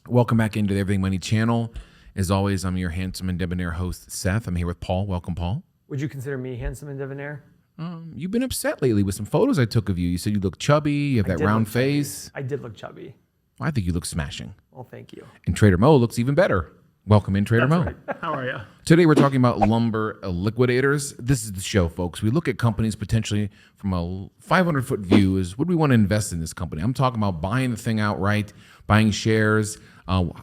Welcome back into the Everything Money channel. As always, I'm your handsome and debonair host, Seth. I'm here with Paul. Welcome, Paul. Would you consider me handsome and debonair? You've been upset lately with some photos I took of you. You said you look chubby. You have that round face. I did look chubby. I think you look smashing. Well, thank you. And Trader Mo looks even better. Welcome in, Trader Mo. Right. How are you? Today we're talking about Lumber Liquidators. This is the show, folks. We look at companies potentially from a 500-foot view. Is would we want to invest in this company? I'm talking about buying the thing outright, buying shares.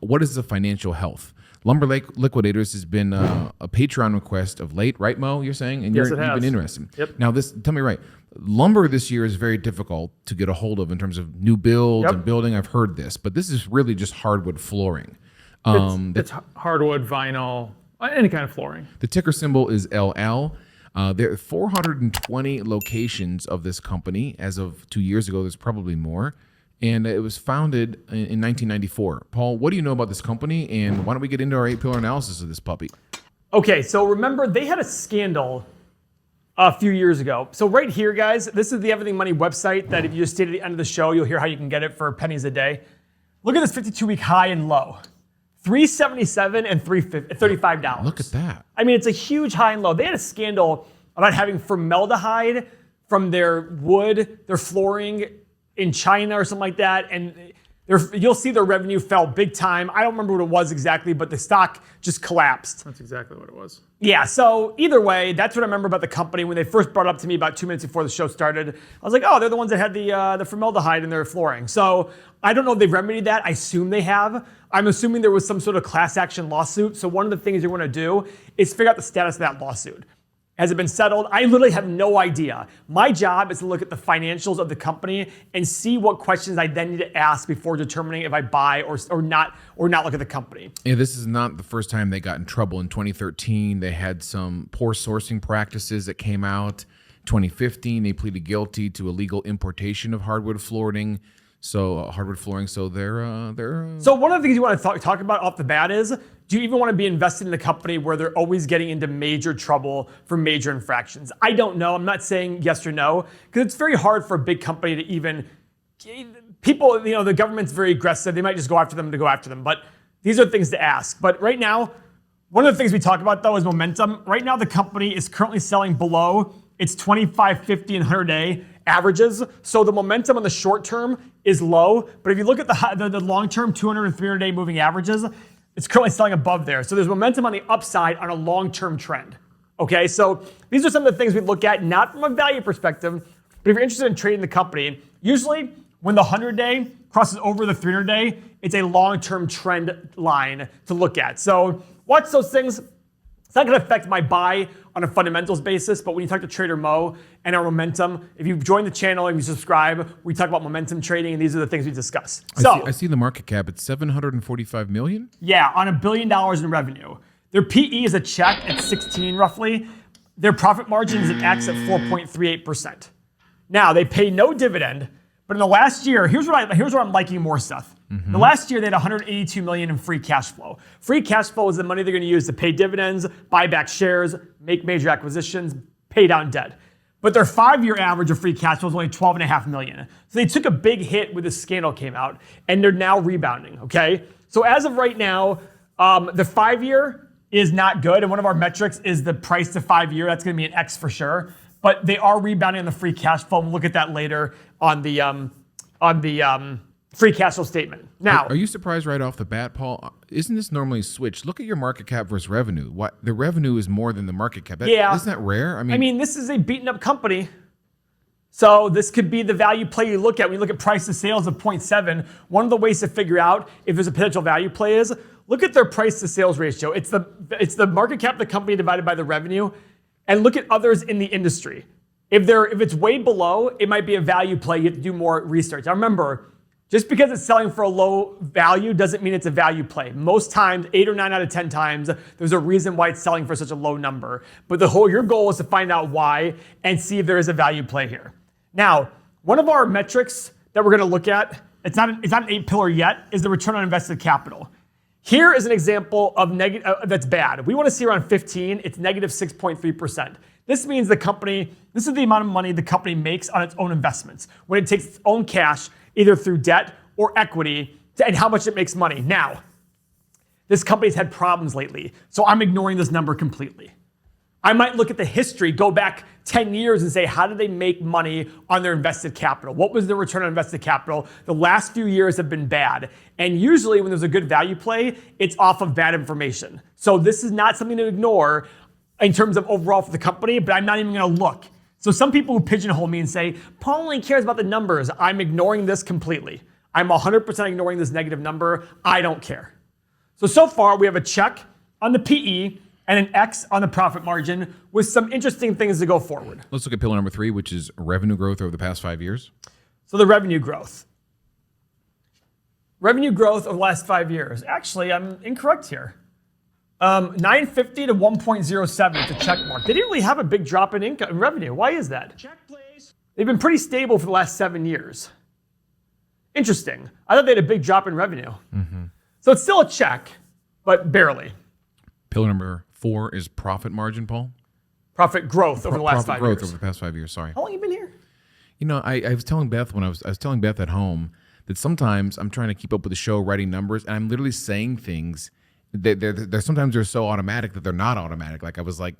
What is the financial health? Lumber Liquidators has been a Patreon request of late, right, Mo? You're saying, and yes, you've been interested. Yep. Now, tell me right. Lumber this year is very difficult to get a hold of in terms of new builds and building. I've heard this, but this is really just hardwood flooring. It's hardwood, vinyl, any kind of flooring. The ticker symbol is LL. There are 420 locations of this company. As of 2 years ago, there's probably more. And it was founded in 1994. Paul, what do you know about this company? And why don't we get into our 8-pillar analysis of this puppy? Okay, so remember, they had a scandal a few years ago. So right here, guys, this is the Everything Money website that if you just stay to the end of the show, you'll hear how you can get it for pennies a day. Look at this 52-week high and low. $377 and $35. Look at that. I mean, it's a huge high and low. They had a scandal about having formaldehyde from their wood, their flooring in China or something like that, and you'll see their revenue fell big time. I don't remember what it was exactly, but the stock just collapsed. That's exactly what it was. Yeah, so either way, that's what I remember about the company. When they first brought it up to me about 2 minutes before the show started, I was like, oh, they're the ones that had the formaldehyde in their flooring. So I don't know if they've remedied that. I assume they have. I'm assuming there was some sort of class action lawsuit. So one of the things you want to do is figure out the status of that lawsuit. Has it been settled? I literally have no idea. My job is to look at the financials of the company and see what questions I then need to ask before determining if I buy or not look at the company. Yeah, this is not the first time they got in trouble. In 2013, they had some poor sourcing practices that came out. 2015, they pleaded guilty to illegal importation of hardwood flooring. So they're. So one of the things you want to talk about off the bat is, do you even want to be invested in a company where they're always getting into major trouble for major infractions? I don't know. I'm not saying yes or no, because it's very hard for a big company to even, people, the government's very aggressive. They might just go after them to go after them. But these are things to ask. But right now, one of the things we talk about, though, is momentum. Right now, the company is currently selling below its 25, 50, and 100-day averages. So the momentum on the short term is low. But if you look at the long-term 200 and 300-day moving averages, it's currently selling above there. So there's momentum on the upside on a long-term trend. Okay, so these are some of the things we look at, not from a value perspective, but if you're interested in trading the company, usually when the 100-day crosses over the 300-day, it's a long-term trend line to look at. So watch those things. It's not going to affect my buy on a fundamentals basis, but when you talk to Trader Mo and our momentum, if you've joined the channel and you subscribe, we talk about momentum trading, and these are the things we discuss. I see the market cap at $745 million. Yeah, on $1 billion in revenue. Their PE is a check at 16 roughly. Their profit margin is an X at 4.38%. Now, they pay no dividend, but in the last year, here's what I'm liking more, Seth. Mm-hmm. The last year, they had $182 million in free cash flow. Free cash flow is the money they're going to use to pay dividends, buy back shares, make major acquisitions, pay down debt. But their 5-year average of free cash flow is only $12.5 million. So they took a big hit when the scandal came out, and they're now rebounding, okay? So as of right now, the 5-year is not good, and one of our metrics is the price to 5-year. That's going to be an X for sure. But they are rebounding on the free cash flow. We'll look at that later on the free cash flow statement. Now, are you surprised right off the bat, Paul? Isn't this normally switched? Look at your market cap versus revenue. The revenue is more than the market cap. Yeah. Isn't that rare? I mean, this is a beaten up company. So this could be the value play you look at. When you look at price to sales of 0.7, one of the ways to figure out if there's a potential value play is look at their price to sales ratio. It's the market cap of the company divided by the revenue, and look at others in the industry. If it's way below, it might be a value play. You have to do more research. Now remember, just because it's selling for a low value doesn't mean it's a value play. Most times, 8 or 9 out of 10 times, there's a reason why it's selling for such a low number. But your goal is to find out why and see if there is a value play here. Now, one of our metrics that we're going to look at, it's not an 8-pillar yet, is the return on invested capital. Here is an example of that's bad. We want to see around 15. It's negative 6.3%. This means this is the amount of money the company makes on its own investments when it takes its own cash, either through debt or equity, and how much it makes money. Now, this company's had problems lately, so I'm ignoring this number completely. I might look at the history, go back 10 years and say, how did they make money on their invested capital? What was their return on invested capital? The last few years have been bad. And usually when there's a good value play, it's off of bad information. So this is not something to ignore in terms of overall for the company, but I'm not even gonna look. So some people who pigeonhole me and say, Paul only cares about the numbers. I'm ignoring this completely. I'm 100% ignoring this negative number. I don't care. So far we have a check on the PE and an X on the profit margin with some interesting things to go forward. Let's look at pillar number 3, which is revenue growth over the past 5 years. So the revenue growth. Revenue growth over the last 5 years. Actually, I'm incorrect here. 950 to 1.07 is the check mark. They didn't really have a big drop in income in revenue. Why is that? Check, please. They've been pretty stable for the last 7 years. Interesting. I thought they had a big drop in revenue. So it's still a check, but barely. Pillar number 4 is profit margin, Paul. Profit growth over the last 5 years. Profit growth over the past 5 years, sorry. How long have you been here? You know, I was telling Beth when I was telling Beth at home that sometimes I'm trying to keep up with the show, writing numbers, and I'm literally saying things that they're sometimes they're so automatic that they're not automatic. Like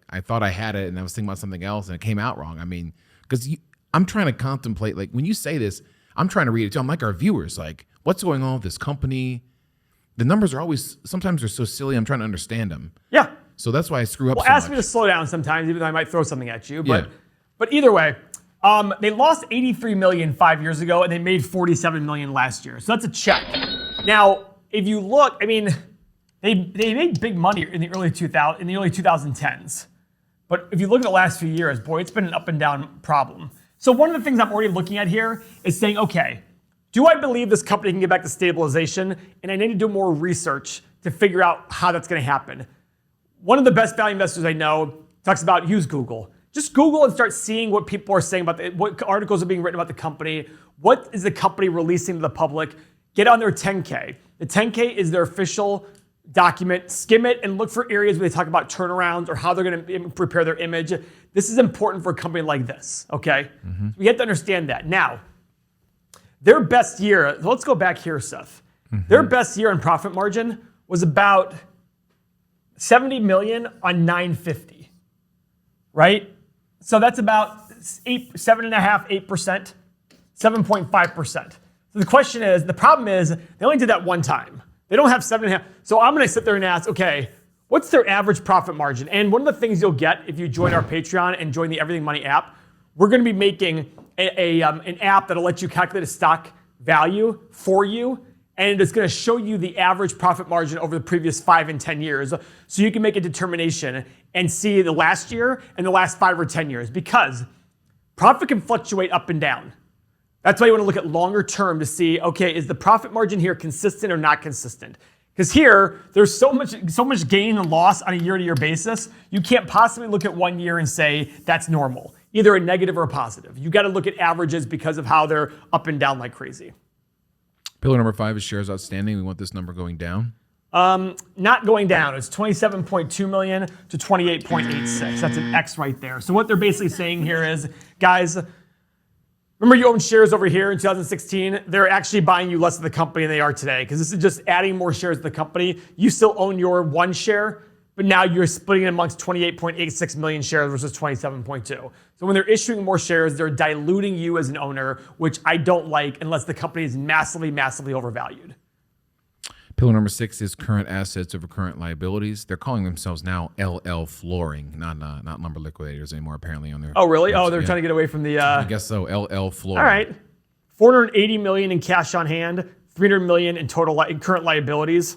I thought I had it, and I was thinking about something else, and it came out wrong. I mean, because I'm trying to contemplate, like when you say this, I'm trying to read it too. I'm like our viewers, like what's going on with this company? The numbers are always, sometimes they're so silly, I'm trying to understand them. Yeah. So that's why I screw up Well, so ask much. me to slow down sometimes, even though I might throw something at you. Yeah. But either way, they lost 83 million 5 years ago, and they made 47 million last year. So that's a check. Now, if you look, I mean, they made big money in the early 2010s. But if you look at the last few years, boy, it's been an up and down problem. So one of the things I'm already looking at here is saying, okay, do I believe this company can get back to stabilization? And I need to do more research to figure out how that's going to happen. One of the best value investors I know talks about use Google. Just Google and start seeing what people are saying about what articles are being written about the company. What is the company releasing to the public? Get on their 10K. The 10K is their official document. Skim it and look for areas where they talk about turnarounds or how they're going to prepare their image. This is important for a company like this, okay? So we have to understand that. Now, their best year, let's go back here, Seth. Their best year in profit margin was about 70 million on 950, right? So that's about 7.5%, 8%, 7.5%. So the question is, the problem is, they only did that one time. They don't have 7.5. So I'm gonna sit there and ask, okay, what's their average profit margin? And one of the things you'll get if you join our Patreon and join the Everything Money app, we're gonna be making an app that'll let you calculate a stock value for you, and it's going to show you the average profit margin over the previous 5 and 10 years, so you can make a determination and see the last year and the last 5 or 10 years, because profit can fluctuate up and down. That's why you want to look at longer term to see, okay, is the profit margin here consistent or not consistent? Because here, there's so much gain and loss on a year-to-year basis, you can't possibly look at 1 year and say that's normal. Either a negative or a positive. You got to look at averages because of how they're up and down like crazy. Pillar number 5 is shares outstanding. We want this number going down. Not going down. It's 27.2 million to 28.86. That's an X right there. So what they're basically saying here is, guys, remember you owned shares over here in 2016? They're actually buying you less of the company than they are today, because this is just adding more shares to the company. You still own your 1 share, but now you're splitting it amongst 28.86 million shares versus 27.2. So when they're issuing more shares, they're diluting you as an owner, which I don't like unless the company is massively, massively overvalued. Pillar number 6 is current assets over current liabilities. They're calling themselves now LL Flooring, not Lumber Liquidators anymore, apparently on their. Oh, really? website. Oh, they're trying to get away from the. I guess so. LL Flooring. All right, 480 million in cash on hand, 300 million in total in current liabilities.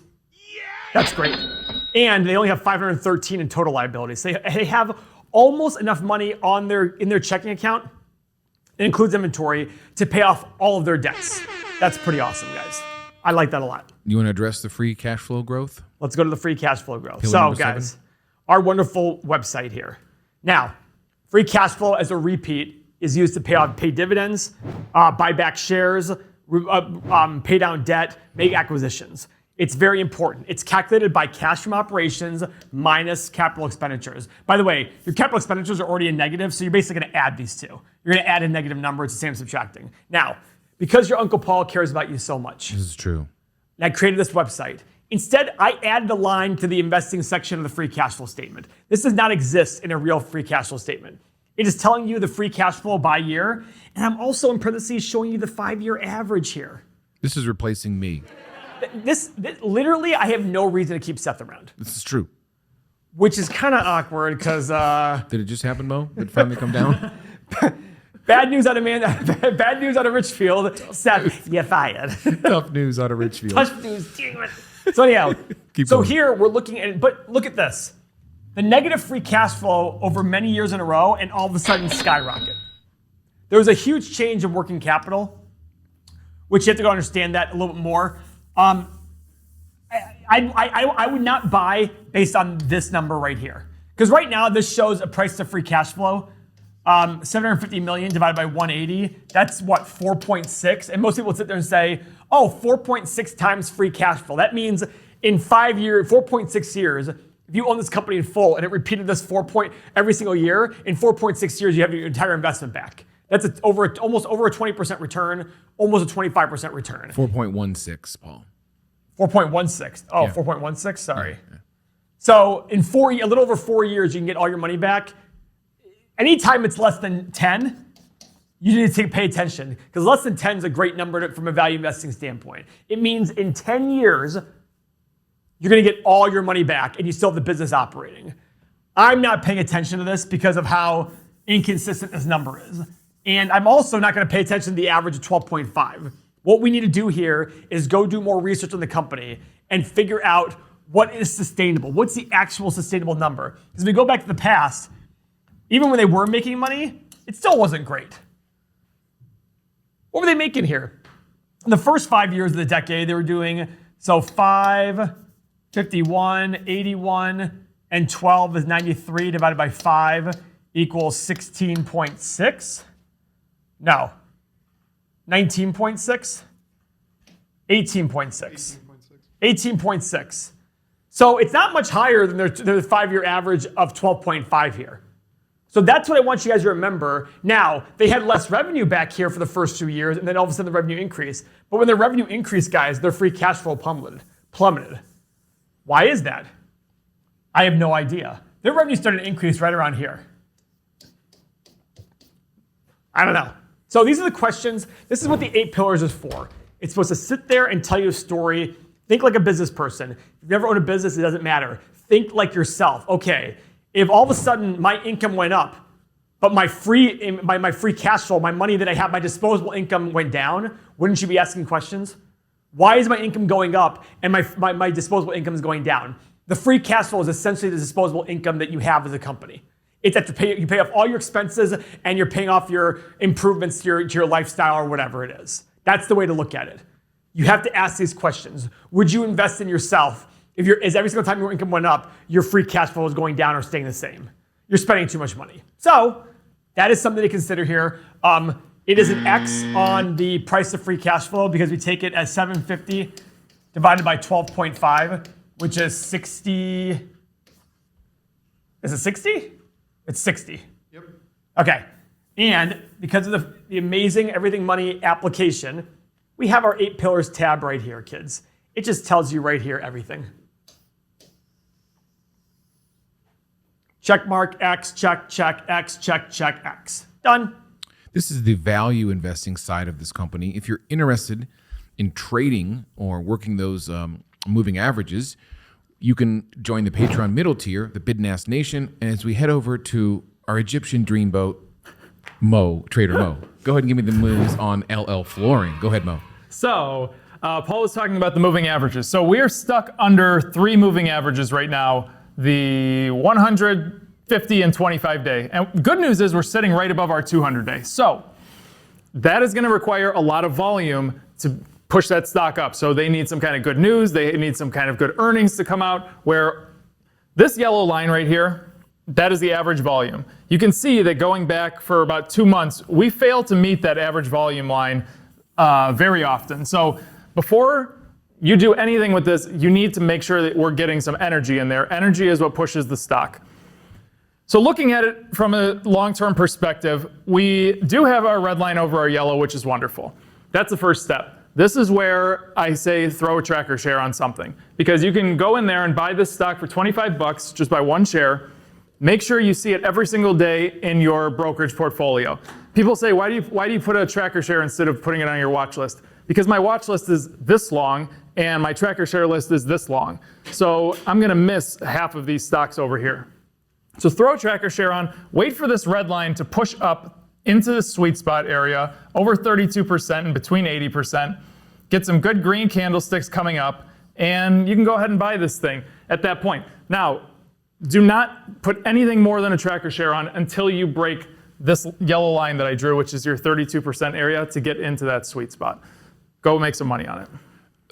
That's great. And they only have 513 in total liabilities. They have almost enough money in their checking account, it includes inventory, to pay off all of their debts. That's pretty awesome, guys. I like that a lot. You want to address the free cash flow growth? Let's go to the free cash flow growth. Pillar So, number guys, 7. our wonderful website here. Now, free cash flow as a repeat is used to pay dividends, buy back shares, pay down debt, make acquisitions. It's very important. It's calculated by cash from operations minus capital expenditures. By the way, your capital expenditures are already in negative, so you're basically going to add these two. You're going to add a negative number. It's the same as subtracting. Now, because your Uncle Paul cares about you so much, This is true. and I created this website. Instead, I added a line to the investing section of the free cash flow statement. This does not exist in a real free cash flow statement. It is telling you the free cash flow by year, and I'm also in parentheses showing you the 5-year average here. This is replacing me. This literally, I have no reason to keep Seth around. This is true. Which is kind of awkward because Did it just happen, Mo? Did it finally come down? bad news out of Richfield. Seth, you're fired. Tough news out of Richfield. Tough news, damn it. So anyhow, Keep going. Here we're looking at it, but look at this. The negative free cash flow over many years in a row and all of a sudden skyrocket. There was a huge change in working capital, which you have to go understand that a little bit more. I would not buy based on this number right here. Because right now this shows a price to free cash flow. 750 million divided by 180, that's what, 4.6? And most people would sit there and say, oh, 4.6 times free cash flow. That means in 4.6 years, if you own this company in full and it repeated this every single year, in 4.6 years, you have your entire investment back. That's almost over a 20% return, almost a 25% return. 4.16, Paul. 4.16. Oh, Yeah. 4.16, sorry. Yeah. So in a little over 4 years, you can get all your money back. Anytime it's less than 10, you need to pay attention because less than 10 is a great number from a value investing standpoint. It means in 10 years, you're going to get all your money back and you still have the business operating. I'm not paying attention to this because of how inconsistent this number is. And I'm also not going to pay attention to the average of 12.5. What we need to do here is go do more research on the company and figure out what is sustainable. What's the actual sustainable number? Because if we go back to the past, even when they were making money, it still wasn't great. What were they making here? In the first 5 years of the decade, they were doing 5, 51, 81, and 12 is 93 divided by 5 equals 16.6. No. 19.6? 18.6. 18.6. So it's not much higher than their 5-year average of 12.5 here. So that's what I want you guys to remember. Now, they had less revenue back here for the first 2 years, and then all of a sudden the revenue increased. But when their revenue increased, guys, their free cash flow plummeted. Why is that? I have no idea. Their revenue started to increase right around here. I don't know. So these are the questions. This is what the 8 pillars is for. It's supposed to sit there and tell you a story. Think like a business person. If you've never owned a business, it doesn't matter. Think like yourself. Okay. If all of a sudden my income went up, but my free cash flow, my money that I have, my disposable income went down, wouldn't you be asking questions? Why is my income going up and my disposable income is going down? The free cash flow is essentially the disposable income that you have as a company. It's that you pay off all your expenses and you're paying off your improvements to your lifestyle or whatever it is. That's the way to look at it. You have to ask these questions. Would you invest in yourself? Is every single time your income went up, your free cash flow is going down or staying the same? You're spending too much money. So that is something to consider here. It is an X on the price of free cash flow because we take it as 750 divided by 12.5, which is 60. Is it 60? It's 60. Yep. Okay. And because of the amazing Everything Money application, we have our 8 pillars tab right here, kids. It just tells you right here everything. Check mark X, check, X, check, X. Done. This is the value investing side of this company. If you're interested in trading or working those moving averages, you can join the Patreon middle tier, the Bid and Ask Nation. And as we head over to our Egyptian dreamboat, Trader Mo, go ahead and give me the moves on LL flooring. Go ahead, Mo. So Paul was talking about the moving averages. So we are stuck under 3 moving averages right now, the 100, 50, and 25 day. And good news is we're sitting right above our 200 day. So that is going to require a lot of volume to push that stock up. So they need some kind of good news. They need some kind of good earnings to come out, where this yellow line right here, that is the average volume. You can see that going back for about 2 months, we fail to meet that average volume line very often. So before you do anything with this, you need to make sure that we're getting some energy in there. Energy is what pushes the stock. So looking at it from a long-term perspective, we do have our red line over our yellow, which is wonderful. That's the first step. This is where I say throw a tracker share on something, because you can go in there and buy this stock for 25 bucks just by one share. Make sure you see it every single day in your brokerage portfolio. People say, why do you put a tracker share instead of putting it on your watch list? Because my watch list is this long and my tracker share list is this long. So I'm gonna miss half of these stocks over here. So throw a tracker share on, wait for this red line to push up into the sweet spot area, over 32% and between 80%. Get some good green candlesticks coming up, and you can go ahead and buy this thing at that point. Now, do not put anything more than a tracker share on until you break this yellow line that I drew, which is your 32% area, to get into that sweet spot. Go make some money on it.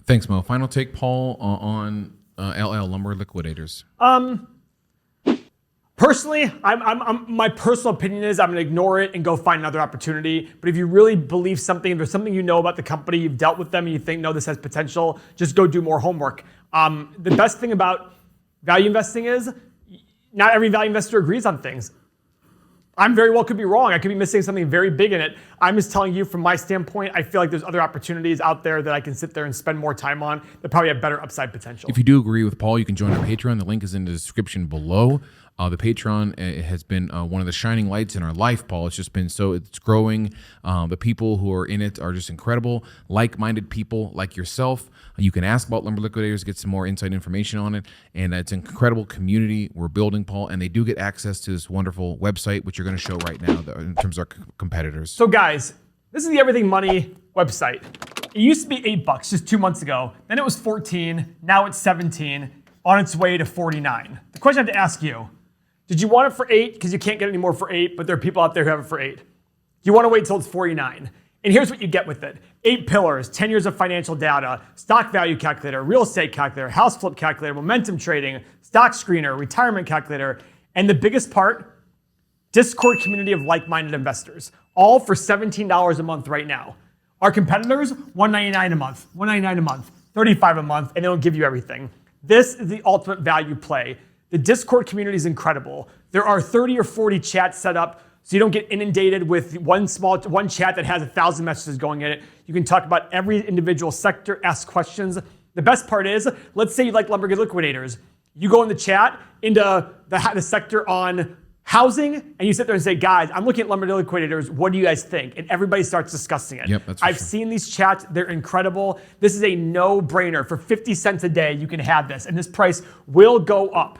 Thanks, Mo. Final take, Paul, on LL, Lumber Liquidators. Personally, my personal opinion is I'm going to ignore it and go find another opportunity. But if you really believe something, if there's something you know about the company, you've dealt with them, and you think, no, this has potential, just go do more homework. The best thing about value investing is not every value investor agrees on things. I'm very well could be wrong. I could be missing something very big in it. I'm just telling you from my standpoint, I feel like there's other opportunities out there that I can sit there and spend more time on that probably have better upside potential. If you do agree with Paul, you can join our Patreon. The link is in the description below. The Patreon has been one of the shining lights in our life, Paul. It's just been it's growing. The people who are in it are just incredible, like-minded people like yourself. You can ask about Lumber Liquidators, get some more inside information on it. And it's an incredible community we're building, Paul. And they do get access to this wonderful website, which you're going to show right now in terms of our competitors. So guys, this is the Everything Money website. It used to be $8 just 2 months ago. Then it was 14. Now it's 17, on its way to 49. The question I have to ask you, did you want it for 8 because you can't get any more for 8, but there are people out there who have it for 8? Do you want to wait till it's 49? And here's what you get with it. 8 pillars, 10 years of financial data, stock value calculator, real estate calculator, house flip calculator, momentum trading, stock screener, retirement calculator, and the biggest part, Discord community of like-minded investors, all for $17 a month right now. Our competitors, $199 a month, $199 a month, $35 a month, and they don't give you everything. This is the ultimate value play. The Discord community is incredible. There are 30 or 40 chats set up so you don't get inundated with one chat that has 1,000 messages going in it. You can talk about every individual sector, ask questions. The best part is, let's say you like Lumber Liquidators. You go in the chat into the sector on housing, and you sit there and say, guys, I'm looking at Lumber Liquidators. What do you guys think? And everybody starts discussing it. Yep, that's I've seen these chats. They're incredible. This is a no-brainer. For 50 cents a day, you can have this, and this price will go up.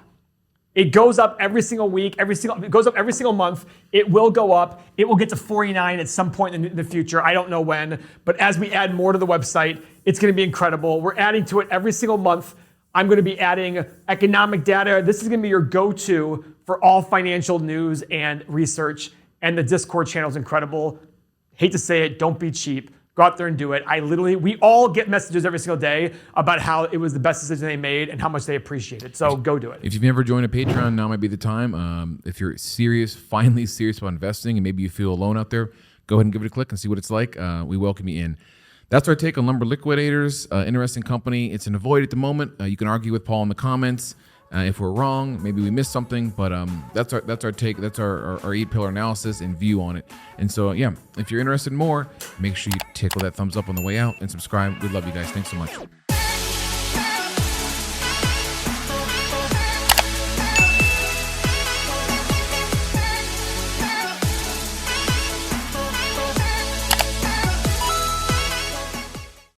It goes up every single week, it goes up every single month. It will go up. It will get to 49 at some point in the future. I don't know when, but as we add more to the website, it's going to be incredible. We're adding to it every single month. I'm going to be adding economic data. This is going to be your go-to for all financial news and research, and the Discord channel is incredible. Hate to say it, don't be cheap. Go out there and do it. We all get messages every single day about how it was the best decision they made and how much they appreciate it. So go do it. If you've never joined a Patreon, now might be the time. If you're finally serious about investing, and maybe you feel alone out there, go ahead and give it a click and see what it's like. We welcome you in. That's our take on Lumber Liquidators. Interesting company. It's an avoid at the moment. You can argue with Paul in the comments. If we're wrong, maybe we missed something, but that's our take. That's our 8-pillar analysis and view on it. And so, yeah, if you're interested in more, make sure you tickle that thumbs up on the way out and subscribe. We love you guys. Thanks so much.